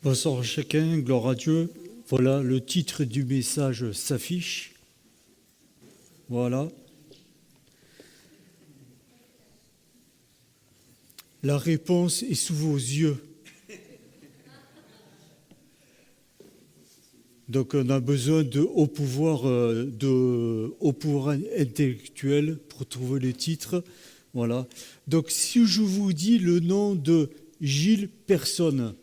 Bonsoir à chacun, gloire à Dieu. Voilà, le titre du message s'affiche. Voilà. La réponse est sous vos yeux. Donc on a besoin de haut pouvoir intellectuel pour trouver le titre. Voilà. Donc si je vous dis le nom de Gilles Personne,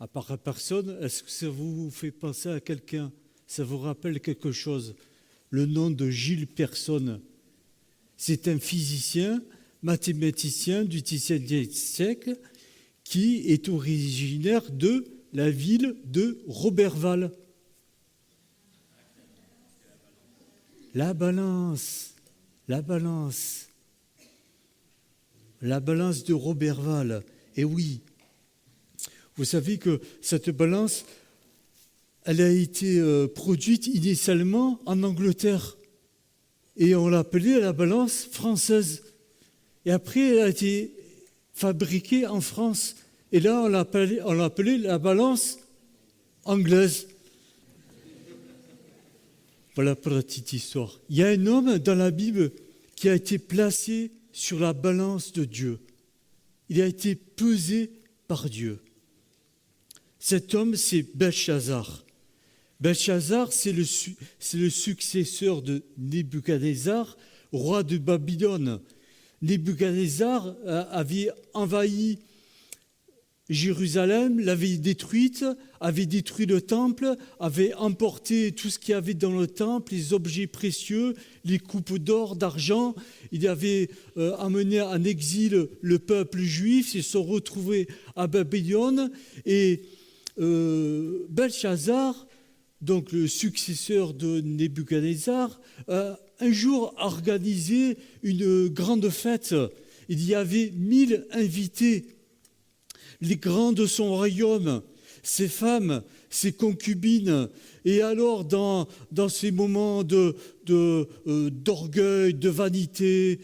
à part personne, est-ce que ça vous fait penser à quelqu'un? Ça vous rappelle quelque chose? Le nom de Gilles Personne. C'est un physicien, mathématicien du XVIIe siècle qui est originaire de la ville de Roberval. La balance de Roberval. Et oui, vous savez que cette balance, elle a été produite initialement en Angleterre. Et on l'appelait la balance française. Et après, elle a été fabriquée en France. Et là, on l'appelait la balance anglaise. Voilà pour la petite histoire. Il y a un homme dans la Bible qui a été placé sur la balance de Dieu. Il a été pesé par Dieu. Cet homme, c'est Belchazzar. Belchazzar, c'est le successeur de Nebuchadnezzar, roi de Babylone. Nebuchadnezzar avait envahi Jérusalem, l'avait détruite, avait détruit le temple, avait emporté tout ce qu'il y avait dans le temple, les objets précieux, les coupes d'or, d'argent. Il avait emmené en exil le peuple juif, ils se sont retrouvés à Babylone. Et Belchazzar, donc le successeur de Nebuchadnezzar, un jour a organisé une grande fête. Il y avait 1000 invités. Les grands de son royaume, ses femmes, ses concubines. Et alors, dans ces moments d'orgueil, de vanité,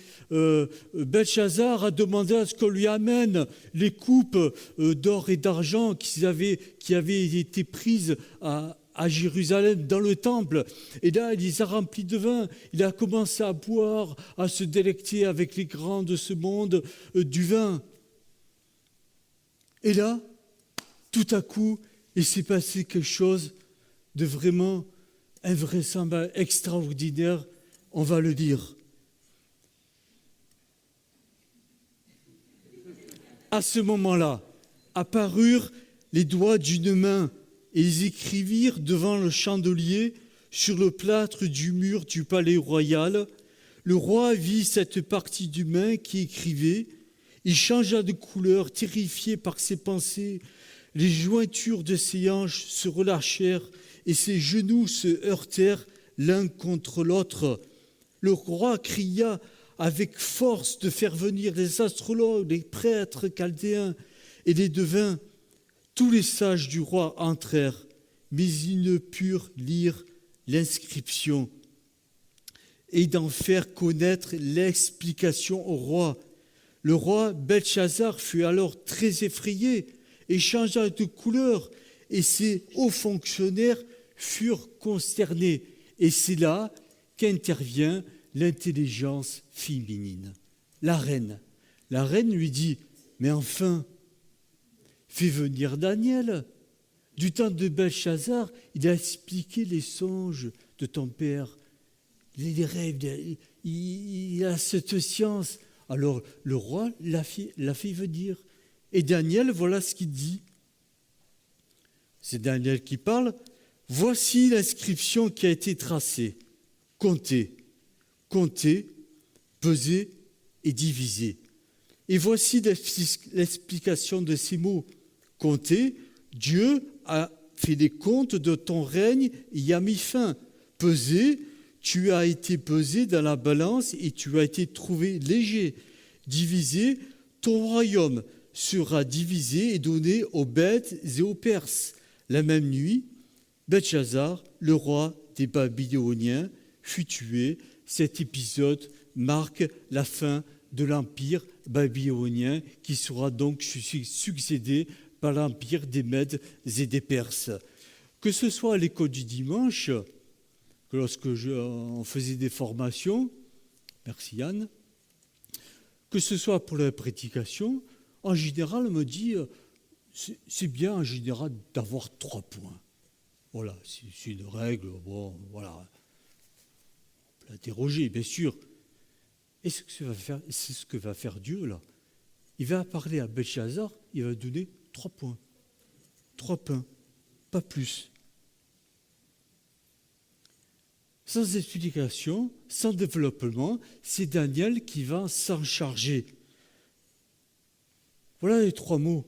Belchazzar a demandé à ce qu'on lui amène les coupes d'or et d'argent qui avaient été prises à Jérusalem, dans le temple. Et là, il les a remplis de vin. Il a commencé à boire, à se délecter avec les grands de ce monde du vin. Et là, tout à coup, il s'est passé quelque chose de vraiment invraisemblable, extraordinaire, on va le dire. À ce moment-là, apparurent les doigts d'une main et ils écrivirent devant le chandelier sur le plâtre du mur du palais royal. Le roi vit cette partie du main qui écrivait. Il changea de couleur, terrifié par ses pensées. Les jointures de ses hanches se relâchèrent et ses genoux se heurtèrent l'un contre l'autre. Le roi cria avec force de faire venir les astrologues, les prêtres chaldéens et les devins. Tous les sages du roi entrèrent, mais ils ne purent lire l'inscription et d'en faire connaître l'explication au roi. Le roi Belchazzar fut alors très effrayé et changea de couleur, et ses hauts fonctionnaires furent consternés. Et c'est là qu'intervient l'intelligence féminine. La reine lui dit, mais enfin, fais venir Daniel. Du temps de Belchazzar, il a expliqué les songes de ton père, les rêves, il a cette science. Alors le roi l'a fait venir. Et Daniel, voilà ce qu'il dit. C'est Daniel qui parle. Voici l'inscription qui a été tracée. Comptez, pesez et divisez. Et voici l'explication de ces mots. Comptez, Dieu a fait les comptes de ton règne et y a mis fin. Pesez, tu as été pesé dans la balance et tu as été trouvé léger. Divisé, ton royaume sera divisé et donné aux bêtes et aux Perses. La même nuit, Belchazzar, le roi des Babyloniens, fut tué. Cet épisode marque la fin de l'empire babylonien qui sera donc succédé par l'empire des Mèdes et des Perses. Que ce soit à l'école du dimanche, que lorsque on faisait des formations, merci Yann, que ce soit pour la prédication, en général, on me dit, c'est bien en général d'avoir 3 points. Voilà, c'est une règle, bon, voilà. On peut l'interroger, bien sûr. Et c'est ce que va faire Dieu, là. Il va parler à Belchazzar, il va donner 3 points. 3 pains, pas plus. Sans explication, sans développement, c'est Daniel qui va s'en charger. Voilà les 3 mots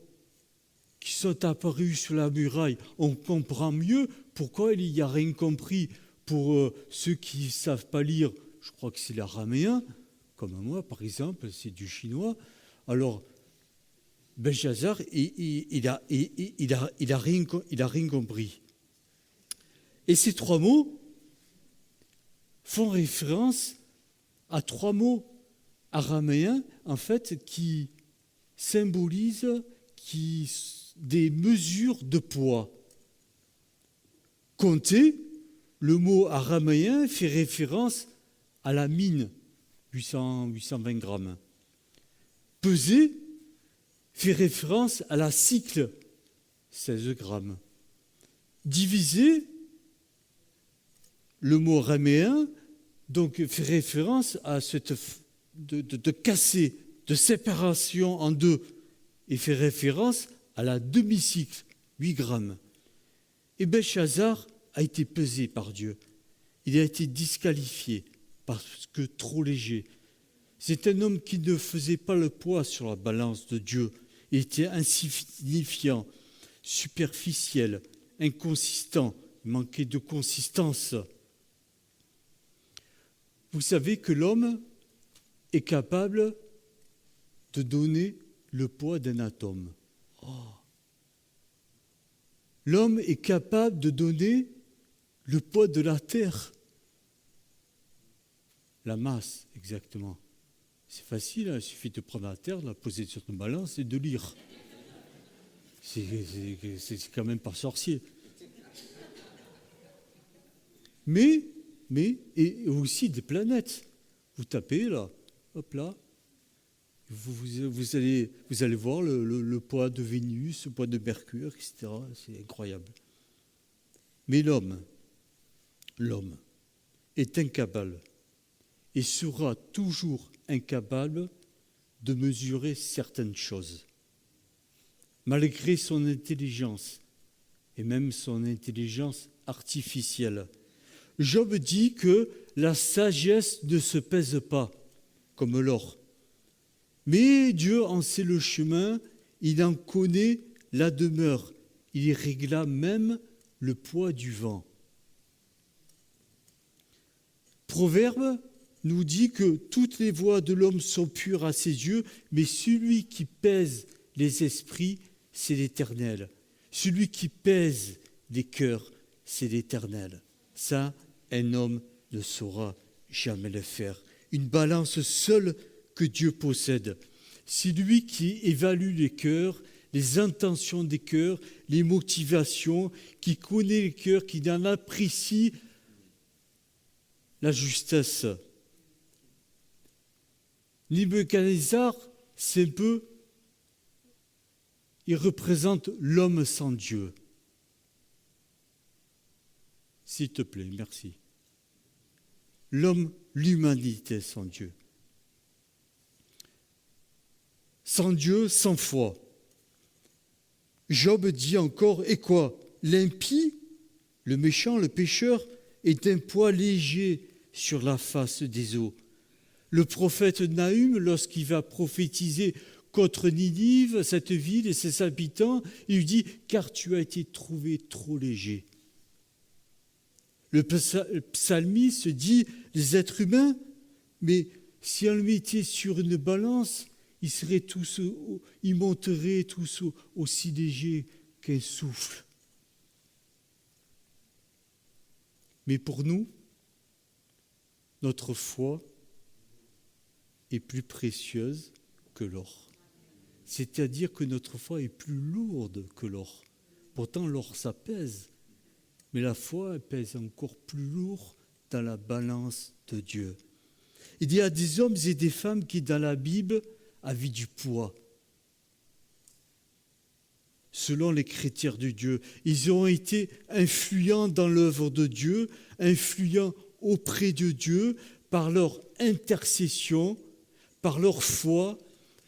qui sont apparus sur la muraille. On comprend mieux pourquoi il n'y a rien compris. Pour ceux qui ne savent pas lire, je crois que c'est l'araméen, comme moi par exemple, c'est du chinois. Alors, Belchazzar, il a rien compris. Et ces 3 mots font référence à 3 mots araméens, en fait, qui symbolisent des mesures de poids. Compter, le mot araméen fait référence à la mine, 820 grammes. Peser fait référence à la cycle, 16 grammes. Diviser, le mot araméen, donc fait référence à cette de casser, de séparation en 2, et fait référence à la demi-cycle, 8 grammes. Belchazzar a été pesé par Dieu. Il a été disqualifié parce que trop léger. C'est un homme qui ne faisait pas le poids sur la balance de Dieu. Il était insignifiant, superficiel, inconsistant, il manquait de consistance. Vous savez que l'homme est capable de donner le poids d'un atome. Oh. L'homme est capable de donner le poids de la terre. La masse, exactement. C'est facile, hein, il suffit de prendre la terre, de la poser sur une balance et de lire. C'est quand même pas sorcier. Mais, et aussi des planètes. Vous tapez là, hop là, vous allez voir le poids de Vénus, le poids de Mercure, etc. C'est incroyable. Mais l'homme est incapable et sera toujours incapable de mesurer certaines choses. Malgré son intelligence, et même son intelligence artificielle. Job dit que la sagesse ne se pèse pas, comme l'or. Mais Dieu en sait le chemin, il en connaît la demeure. Il régla même le poids du vent. Proverbe nous dit que toutes les voies de l'homme sont pures à ses yeux, mais celui qui pèse les esprits, c'est l'Éternel. Celui qui pèse les cœurs, c'est l'Éternel. Ça, un homme ne saura jamais le faire. Une balance seule que Dieu possède. C'est lui qui évalue les cœurs, les intentions des cœurs, les motivations, qui connaît les cœurs, qui en apprécie la justesse. Nebuchadnezzar, c'est un peu, il représente l'homme sans Dieu. S'il te plaît, merci. L'homme, l'humanité sans Dieu. Sans Dieu, sans foi. Job dit encore, et quoi? L'impie, le méchant, le pécheur, est un poids léger sur la face des eaux. Le prophète Nahum, lorsqu'il va prophétiser contre Ninive, cette ville et ses habitants, il lui dit « Car tu as été trouvé trop léger ». Le psalmiste dit « Les êtres humains, mais si on le mettait sur une balance, ils monteraient tous aussi légers qu'un souffle. » Mais pour nous, notre foi est plus précieuse que l'or. c'est-à-dire que notre foi est plus lourde que l'or. Pourtant, l'or, ça pèse, mais la foi, elle pèse encore plus lourd dans la balance de Dieu. Il y a des hommes et des femmes qui, dans la Bible, avaient du poids. Selon les critères de Dieu, ils ont été influents dans l'œuvre de Dieu, influents auprès de Dieu par leur intercession, par leur foi,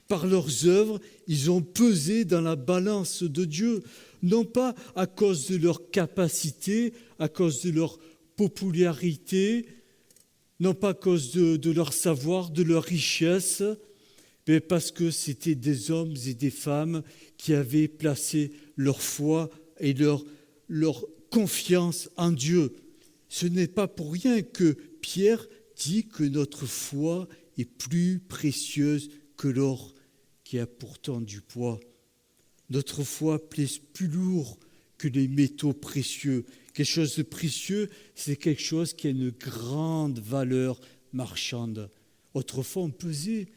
par leurs œuvres. Ils ont pesé dans la balance de Dieu, non pas à cause de leur capacité, à cause de leur popularité, non pas à cause de leur savoir, de leur richesse, mais parce que c'était des hommes et des femmes qui avaient placé leur foi et leur confiance en Dieu. Ce n'est pas pour rien que Pierre dit que notre foi est plus précieuse que l'or, qui a pourtant du poids. Notre foi pèse plus lourd que les métaux précieux. Quelque chose de précieux, c'est quelque chose qui a une grande valeur marchande. Autrefois, on pesait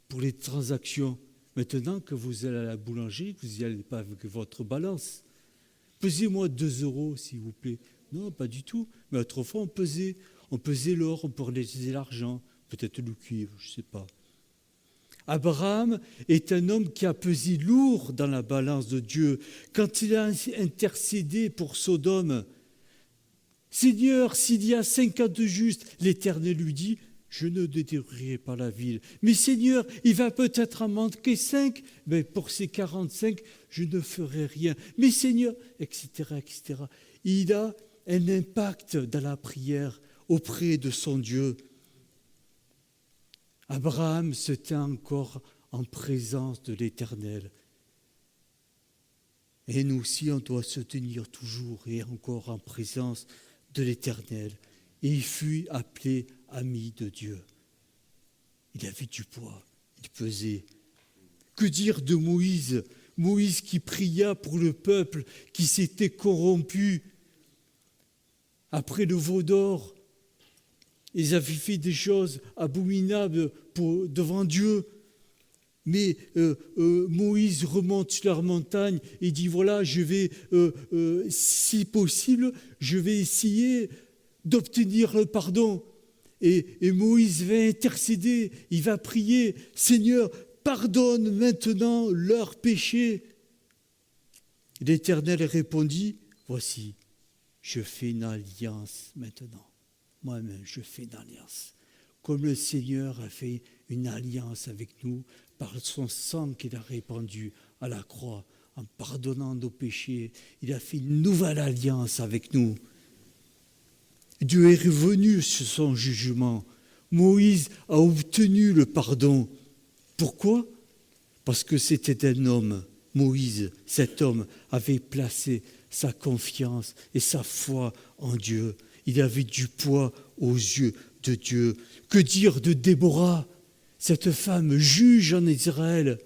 pour les transactions. Maintenant que vous allez à la boulangerie, vous n'y allez pas avec votre balance. Pesez-moi 2 €, s'il vous plaît. Non, pas du tout. Mais autrefois, on pesait. On pesait l'or, on pesait l'argent, peut-être le cuivre, je ne sais pas. Abraham est un homme qui a pesé lourd dans la balance de Dieu. Quand il a intercédé pour Sodome, « Seigneur, s'il y a 50 justes, l'Éternel lui dit, je ne détruirai pas la ville. Mais Seigneur, il va peut-être en manquer 5, mais pour ces 45, je ne ferai rien. Mais Seigneur, etc., etc. » Il a un impact dans la prière auprès de son Dieu. Abraham se tient encore en présence de l'Éternel. Et nous aussi, on doit se tenir toujours et encore en présence de l'Éternel. Et il fut appelé ami de Dieu. Il avait du poids, il pesait. Que dire de Moïse ? Moïse qui pria pour le peuple qui s'était corrompu. Après le veau d'or, ils avaient fait des choses abominables devant Dieu. Mais Moïse remonte sur leur montagne et dit, voilà, je vais, si possible, je vais essayer d'obtenir le pardon. Et Moïse va intercéder, il va prier, Seigneur, pardonne maintenant leurs péchés. L'Éternel répondit, voici, je fais une alliance maintenant. Moi-même, je fais une alliance. Comme le Seigneur a fait une alliance avec nous par son sang qu'il a répandu à la croix, en pardonnant nos péchés, il a fait une nouvelle alliance avec nous. Dieu est revenu sur son jugement. Moïse a obtenu le pardon. Pourquoi ? Parce que c'était un homme. Moïse, cet homme, avait placé sa confiance et sa foi en Dieu. Il avait du poids aux yeux de Dieu. Que dire de Déborah, cette femme juge en Israël ?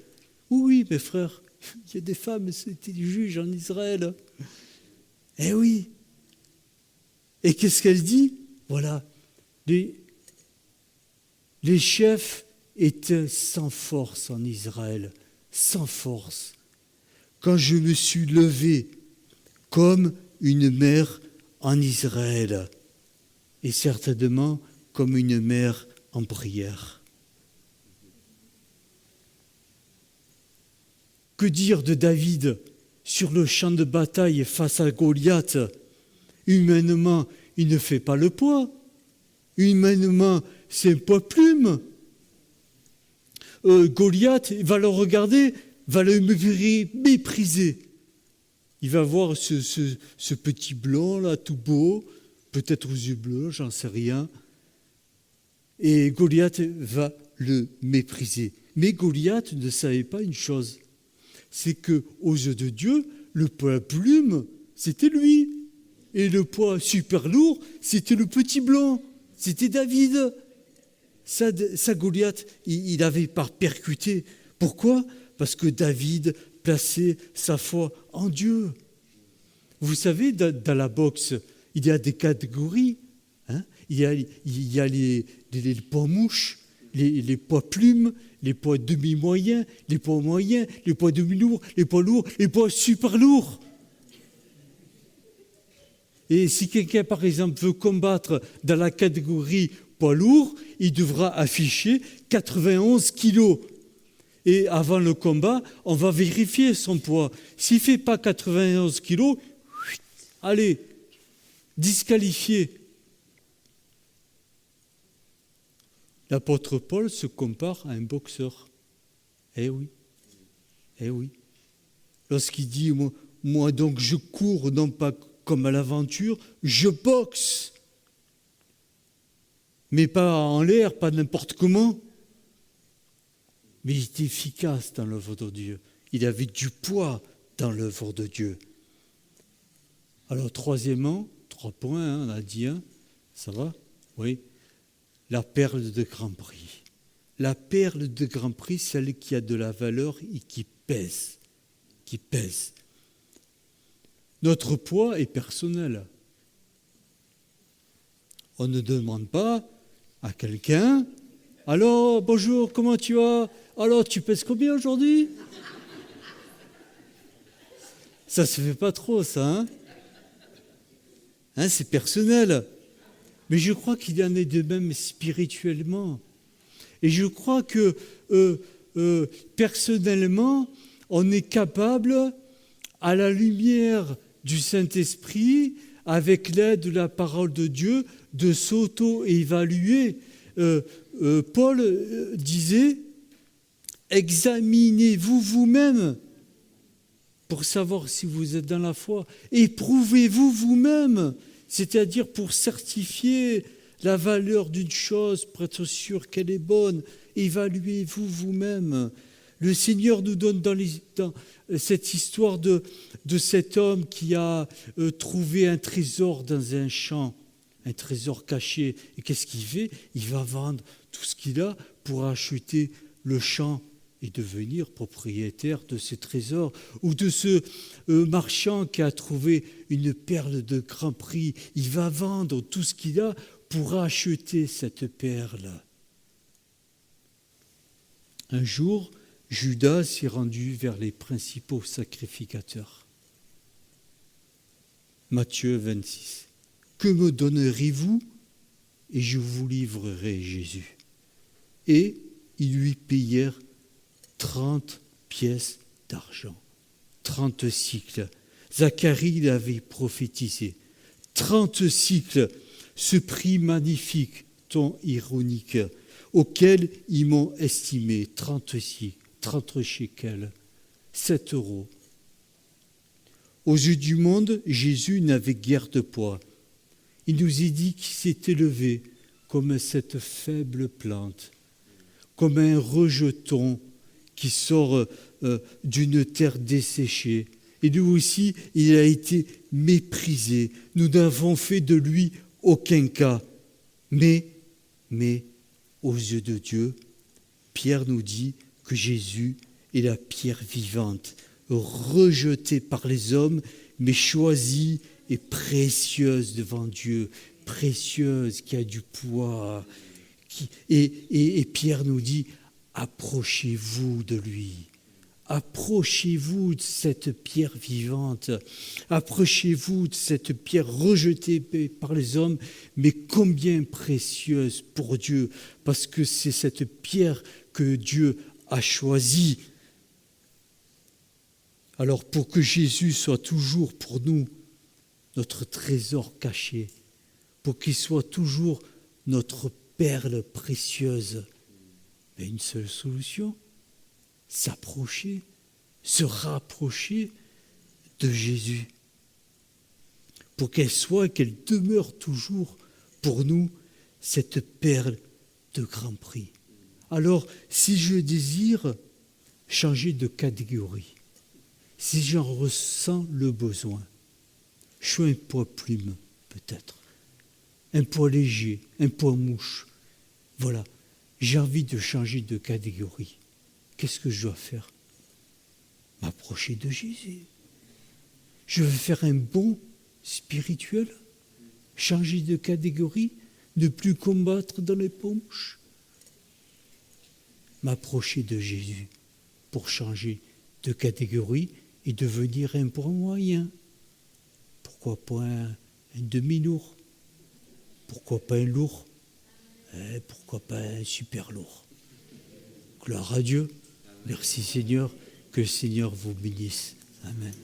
Oui, mes frères, il y a des femmes, c'était des juges en Israël. Eh oui. Et qu'est-ce qu'elle dit ? Voilà, les chefs étaient sans force en Israël, sans force. Quand je me suis levé comme une mère en Israël, et certainement comme une mère en prière. Que dire de David sur le champ de bataille face à Goliath ? Humainement, il ne fait pas le poids. Humainement, c'est un poids plume. Goliath va le regarder, va le mépriser. Il va voir ce petit blond là, tout beau, peut-être aux yeux bleus, j'en sais rien. Et Goliath va le mépriser. Mais Goliath ne savait pas une chose, c'est qu'aux yeux de Dieu, le poids plume, c'était lui. Et le poids super lourd, c'était le petit blond, c'était David. Ça Goliath, il n'avait pas percuté. Pourquoi ? Parce que David plaçait sa foi en Dieu. Vous savez, dans la boxe, il y a des catégories. Hein ? Il y a les poids mouches, les poids plumes, les poids demi-moyens, les poids moyens, les poids demi-lourds, les poids lourds, les poids super lourds. Et si quelqu'un, par exemple, veut combattre dans la catégorie poids lourd, il devra afficher 91 kilos. Et avant le combat, on va vérifier son poids. S'il ne fait pas 91 kilos, allez, disqualifié. L'apôtre Paul se compare à un boxeur. Eh oui, eh oui. Lorsqu'il dit, moi donc je cours, non pas comme à l'aventure, je boxe. Mais pas en l'air, pas n'importe comment. Mais il était efficace dans l'œuvre de Dieu. Il avait du poids dans l'œuvre de Dieu. Alors troisièmement, 3 points, on a dit un, ça va? Oui. La perle de Grand Prix. La perle de Grand Prix, celle qui a de la valeur et qui pèse. Qui pèse. Notre poids est personnel. On ne demande pas à quelqu'un « Alors, bonjour, comment tu vas? Alors, tu pèses combien aujourd'hui ?» Ça ne se fait pas trop, ça, hein, c'est personnel. Mais je crois qu'il y en est de même spirituellement. Et je crois que personnellement, on est capable, à la lumière du Saint-Esprit, avec l'aide de la parole de Dieu, de s'auto-évaluer. Paul disait, examinez-vous vous-même pour savoir si vous êtes dans la foi. Éprouvez-vous vous-même. C'est-à-dire pour certifier la valeur d'une chose, pour être sûr qu'elle est bonne, évaluez-vous vous-même. Le Seigneur nous donne dans cette histoire de cet homme qui a trouvé un trésor dans un champ, un trésor caché. Et qu'est-ce qu'il fait? Il va vendre tout ce qu'il a pour acheter le champ et devenir propriétaire de ce trésor, ou de ce marchand qui a trouvé une perle de grand prix. Il va vendre tout ce qu'il a pour acheter cette perle. Un jour, Judas s'est rendu vers les principaux sacrificateurs. Matthieu 26. Que me donnerez-vous et je vous livrerai Jésus. Et ils lui payèrent 30 pièces d'argent, 30 cycles. Zacharie l'avait prophétisé. 30 cycles, ce prix magnifique, ton ironique, auquel ils m'ont estimé 30 cycles, 30 shekels, 7 €. Aux yeux du monde, Jésus n'avait guère de poids. Il nous est dit qu'il s'est élevé comme cette faible plante, comme un rejeton qui sort d'une terre desséchée. Et lui aussi, il a été méprisé. Nous n'avons fait de lui aucun cas. Mais, aux yeux de Dieu, Pierre nous dit que Jésus est la pierre vivante, rejetée par les hommes, mais choisie et précieuse devant Dieu, précieuse, qui a du poids. Et Pierre nous dit, approchez-vous de lui. Approchez-vous de cette pierre vivante. Approchez-vous de cette pierre rejetée par les hommes, mais combien précieuse pour Dieu, parce que c'est cette pierre que Dieu a choisie. Alors pour que Jésus soit toujours pour nous notre trésor caché, pour qu'il soit toujours notre perle précieuse, mais une seule solution, s'approcher, se rapprocher de Jésus, pour qu'elle demeure toujours pour nous cette perle de grand prix. Alors, si je désire changer de catégorie, si j'en ressens le besoin, je suis un poids plume peut-être, un poids léger, un poids mouche, voilà, j'ai envie de changer de catégorie. Qu'est-ce que je dois faire? M'approcher de Jésus. Je veux faire un bond spirituel, changer de catégorie, ne plus combattre dans les poches. m'approcher de Jésus pour changer de catégorie et devenir un point moyen. Pourquoi pas un demi-lourd? Pourquoi pas un lourd? Pourquoi pas un super lourd? Gloire à Dieu. Merci Seigneur. Que le Seigneur vous bénisse. Amen.